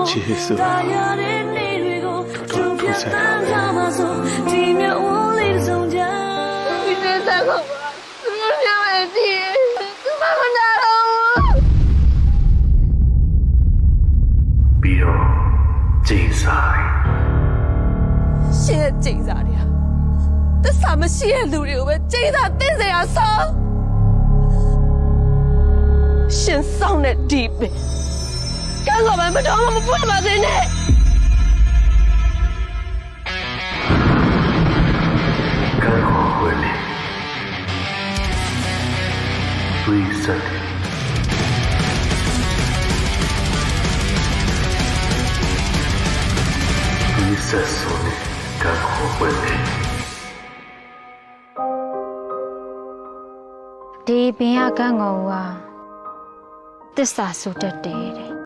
ကျေးဇူးပါတော်တော်ပူဇော်ဒီနေ့သက်ကိုသူတို့ပြောမယ်ဒီသူမမနာတော့ ပြီးတော့ကျိန်ဆိုင် ရှင်းတဲ့ကျိန်စာတွေကသစ္စာမရှိတဲ့လူတွေကိုပဲကျိန်စာတင်းစရာဆောင်းရှင်းဆောင်တဲ့ဒီပင်ကံကောမတော်မပွင့်ပါစေနဲ့ ကံခေါ်ခွင့်နဲ့တွေ့စတဲ့တွေ့ဆက်ဆိုတဲ့ကံခေါ်ခွင့်နဲ့ ဒီပင်ရကန်းကောင်ကသစ္စာဆိုတတ်တယ်တဲ့